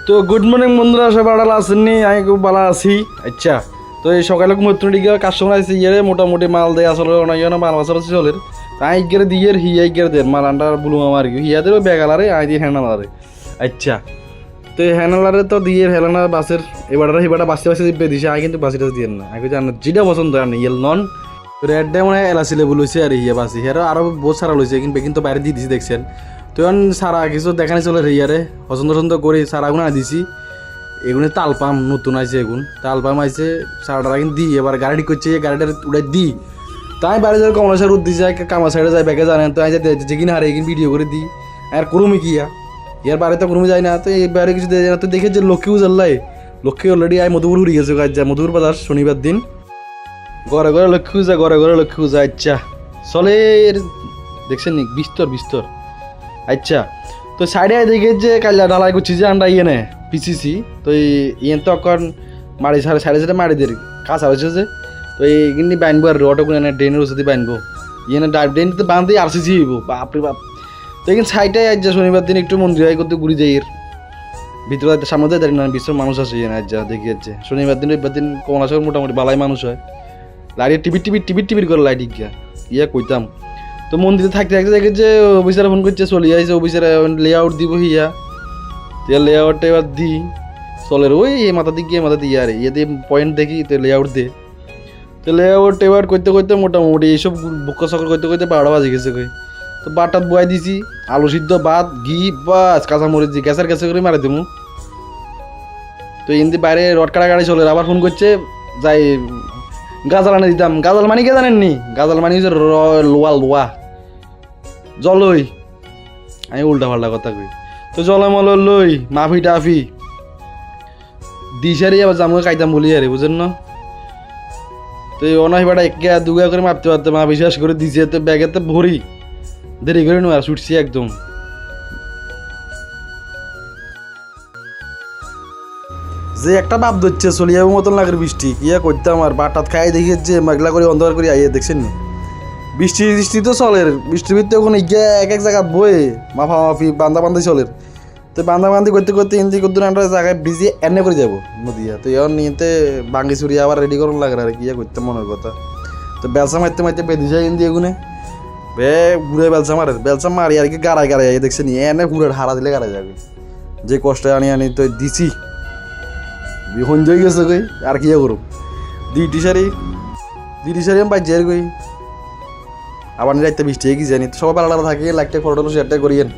তো good morning বন্ধুরা, সবাই ভালো আসেননি? আমি খুব ভালো আছি। আচ্ছা, তো এই সকালে মৈত্র দিকে কাস্টমার আছে ইয়ে মোটামুটি মাল দেয় আসলে অনেক মাল পাশাপাশি চলে তাই গেলে দিয়ে হিয়া গেলে দেন মাল আন্ডার বুলু আমার কি হিয়াদের বেগালারে আই দিয়ে হ্যান্ডালারে। আচ্ছা, তো এই হ্যান্ডালারে তো দিয়ে হেলানা বাসের এবারটা এবারটা বাসে বাসে দিয়ে দিছে। আই কিন্তু বাসিটা দিয়ে না, আমি জানি যেটা পছন্দ হয় ইয়েল নন রেড ডে মানে এলাচি লেবু লইছে আর হিয়া বাসি হেরা আরও বহুত সারা লইছে কিন্তু বাইরে দিয়ে দিছি দেখছেন। তো এখন সারা কিছু দেখানি চলে হিয়ারে পছন্দ পছন্দ করে সারাগুলো আনি দিছি। এগুলো তালপাম নতুন আইছে, এগুন তালপাম আইছে সারাটা কিন্তু দিই এবার গাড়ি ঠিক করছে গাড়িটা উড়াই দিই। তাই বাইরে যাই কমলা রোদ দিয়ে যায় কামা সাইডে যায় ব্যাগে জানেন তো যে কিনা হারে এগিন ভিডিও করে দিই আর করুমি কি ইয়ার বাড়ি তো করুমি যায় না। তো এই বাইরে কিছু দেয় না। তো দেখে যে লক্ষ্মীও জ্বাল্লাই লক্ষ্মী অলরেডি আয় মধুপুর উড়ে গেছে কাজ যা মধুপুর বাজার শনিবার দিন ঘরে ঘরে লক্ষ্মী পূজা ঘরে ঘরে লক্ষ্মী পূজা। আচ্ছা চলে দেখছেন নি বিস্তর বিস্তর। আচ্ছা, তো সাইডে দেখে যে কাল্লা ঢালাই করছি যে আন্ডা ইয়ে নে পিছিছি তো ইয়ে তো এখন মারি সাড়ে সাড়ে সাড়ে মারি দের কাঁচা হয়েছে যে তো এইখানে বানবো আর অটো করে ড্রেনের ওষুধে বানবো ইয়ে না ড্রেনতে বাঁধতে আরসিসি হইব বাপরে বাপ। তো এখানে সাইডে আজ যা শনিবার দিন একটু মন্দির হয় করতে ঘুরি যাই এর ভিতরে সামনে দিয়ে দাঁড়িয়ে না বিশ্ব মানুষ আছে ইয়ে না আজ যা দেখি যাচ্ছে শনিবার দিন রবিবার দিন কমলা মোটামুটি বালাই মানুষ হয় লাইটের টিভির করে লাইট গিয়া ইয়া কইতাম। তো মন্দিরে থাকতে থাকতে দেখে যে অফিসারে ফোন করছে চলে আইছে অফিসারে লেআউট দিব হিয়া লেআউটটা এবার দিই চলের ওই মাথা দিকে মাথা দিয়ে আরে ইয়ে দিয়ে পয়েন্ট দেখি তো লেআউট দে তো লেআউট এবার করতে করতে মোটামুটি এইসব বুক্কা সকল করতে করতে 12টা বাজে গেছে কই। তো বাটাত বয়াই দিছি আলু সিদ্ধ ভাত ঘি বাস কাঁচামরিচ দিয়ে গ্যাসের গ্যাসে করে মারা দেবো। তো এমনি বাইরে রড কাটা গাড়ি চলে আবার ফোন করছে যাই গাজাল আনে দিতাম। গাজাল মানি কে জানেননি? গাজাল মানি হচ্ছে লোয়া লোয়া জলই আমি উল্টা পাল্টা কথা কই। তো জলমল লই মাফি টাফি দিশারি আবার জামু খাইতাম বলি আরে বুঝেন না। তো এই অনাহিবাটা একে দুগা করে মারতে পারতে মা বিশ্বাস করে দিছে তো ব্যাগেতে ভরি দেরি করে নো আর ছুটছি একদম। যে একটা বাপ ধরছে চলিয়ে যাবো মতন লাগের বৃষ্টি কিয়া করতাম আর বাটাত খাই দেখি যে মেঘলা করে অন্ধকার করে আইয়ে দেখছেন নি বৃষ্টি তো চলের বৃষ্টির ভিতরে ওখানে গিয়ে এক এক জায়গা বয়ে মাফি বান্ধি চলের। তো বান্ধি করতে করতে হিন্দি করতে একটা জায়গায় ভিজিয়ে এনে করে যাবো নদিয়া। তো এর নিয়েতে বাঙ্গি চুরি আবার রেডি করুন লাগে আর কি করতে মনের কথা। তো বেলসা মারতে মারতে বেঁধে যায় হিন্দি এগুনে বে ঘুরে বেলসা মারি আর কি গাড়ায় দেখছেন এনে ঘুরে হারা দিলে গাড়ায় যাবে যে কষ্টে আনি তো দিছি হঞ্জ হয়ে গেছে কই আর কি করুম দিটি সারি আমি বাজ্যের কই আবার রাইতে বৃষ্টি কি জানি। তো সবাই আলাদা থাকে লাইকটা ফটো শেয়ারটা করিয়েন।